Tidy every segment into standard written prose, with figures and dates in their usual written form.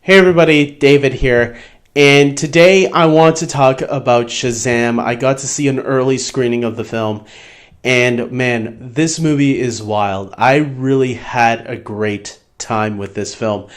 Hey everybody, David here, and today I want to talk about Shazam. I got to see an early screening of the film, and man, this movie is wild. I really had a great time with this film.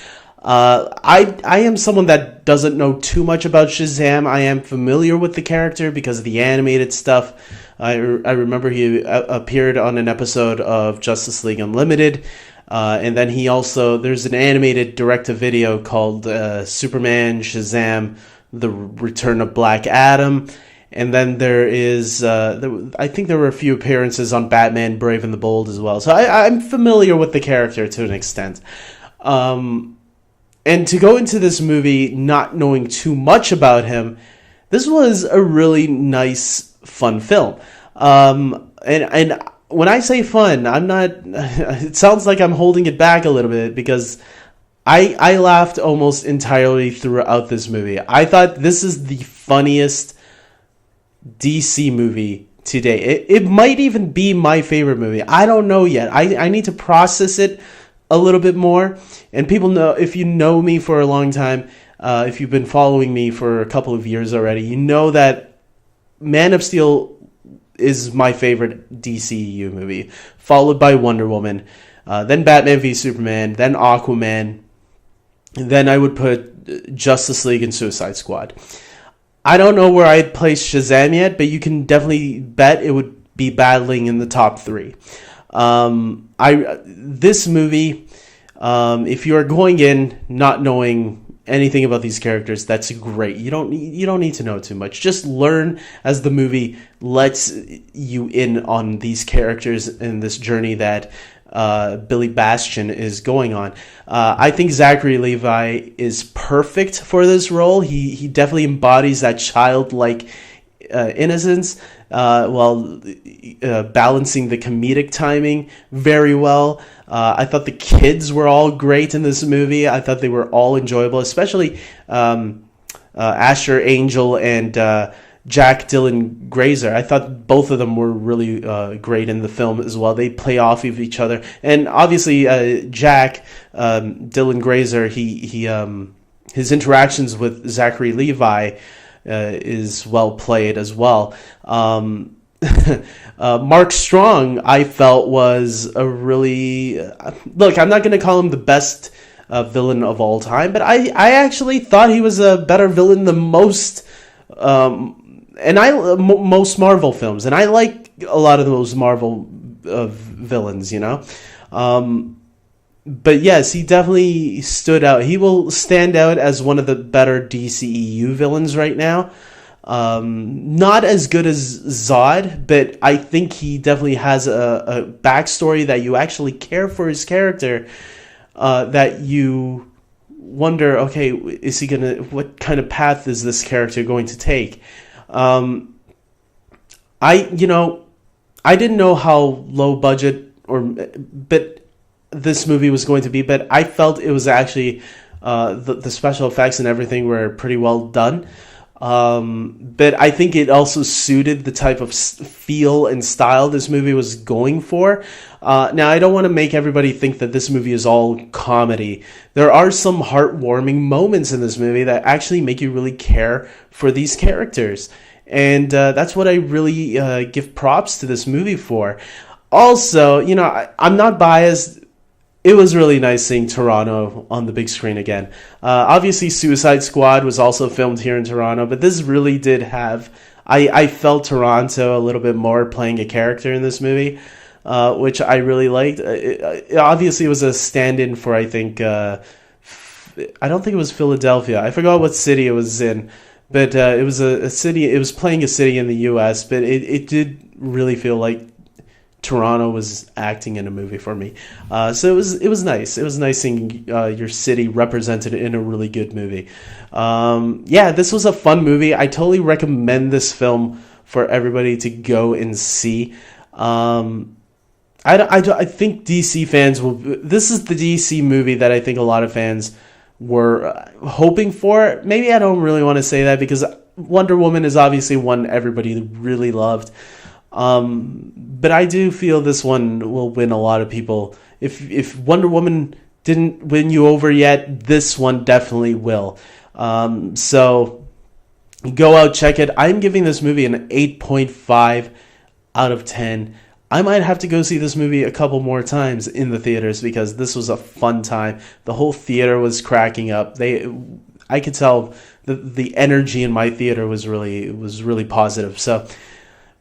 I am someone that doesn't know too much about Shazam. I am familiar with the character because of the animated stuff. I remember he appeared on an episode of Justice League Unlimited. And then there's an animated direct-to-video called Superman, Shazam, The Return of Black Adam. And then I think there were a few appearances on Batman, Brave and the Bold as well. So I'm familiar with the character to an extent. And to go into this movie not knowing too much about him, this was a really nice, fun film. And when I say fun, I'm not. It sounds like I'm holding it back a little bit because I laughed almost entirely throughout this movie. I thought this is the funniest DC movie to date. It might even be my favorite movie. I don't know yet. I need to process it a little bit more. And people know, if you know me for a long time, if you've been following me for a couple of years already, you know that Man of Steel is my favorite DCEU movie, followed by Wonder Woman, then Batman v Superman, then Aquaman, then I would put Justice League and Suicide Squad. I don't know where I'd place Shazam yet, but you can definitely bet it would be battling in the top three. This movie, if you are going in not knowing anything about these characters, that's great. You don't need to know too much. Just learn as the movie lets you in on these characters in this journey that Billy Bastion is going on. I think Zachary Levi is perfect for this role. He definitely embodies that childlike innocence while balancing the comedic timing very well. I thought the kids were all great in this movie. I thought they were all enjoyable, especially Asher Angel and Jack Dylan Grazer. I thought both of them were really great in the film as well. They play off of each other. And obviously Jack Dylan Grazer, he his interactions with Zachary Levi is well played as well. Mark Strong, I felt, was a really... look, I'm not going to call him the best villain of all time, but I actually thought he was a better villain than most most Marvel films, and I like a lot of those Marvel villains, you know. But yes, he definitely stood out. He will stand out as one of the better DCEU villains right now. Not as good as Zod, but I think he definitely has a backstory that you actually care for his character, that you wonder, okay, what kind of path is this character going to take? I didn't know how low budget but this movie was going to be, but I felt it was actually, the special effects and everything were pretty well done. But I think it also suited the type of feel and style this movie was going for. Now, I don't want to make everybody think that this movie is all comedy. There are some heartwarming moments in this movie that actually make you really care for these characters. And that's what I really give props to this movie for. Also, I'm not biased. It was really nice seeing Toronto on the big screen again. Obviously, Suicide Squad was also filmed here in Toronto, but this really did have... I felt Toronto a little bit more playing a character in this movie, which I really liked. Obviously, it was a stand-in for, I think... I don't think it was Philadelphia. I forgot what city it was in, but it was a city... It was playing a city in the U.S., but it did really feel like Toronto was acting in a movie for me. So it was nice. It was nice seeing your city represented in a really good movie. This was a fun movie. I totally recommend this film for everybody to go and see. I think DC fans will... This is the DC movie that I think a lot of fans were hoping for. Maybe I don't really want to say that because Wonder Woman is obviously one everybody really loved. But I do feel this one will win a lot of people. If Wonder Woman didn't win you over yet, this one definitely will. So go out, check it. I'm giving this movie an 8.5 out of 10. I might have to go see this movie a couple more times in the theaters because this was a fun time. The whole theater was cracking up. I could tell the energy in my theater was really positive. So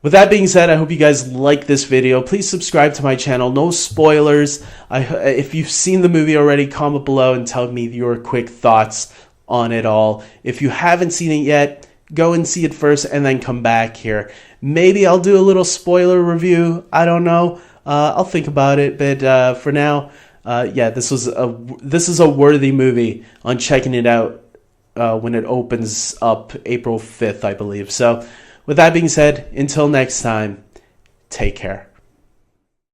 with that being said, I hope you guys like this video. Please subscribe to my channel. No spoilers. If you've seen the movie already, comment below and tell me your quick thoughts on it all. If you haven't seen it yet, go and see it first and then come back here. Maybe I'll do a little spoiler review. I don't know. I'll think about it. But for now, yeah, this is a worthy movie on checking it out when it opens up April 5th, I believe. So with that being said, until next time, take care.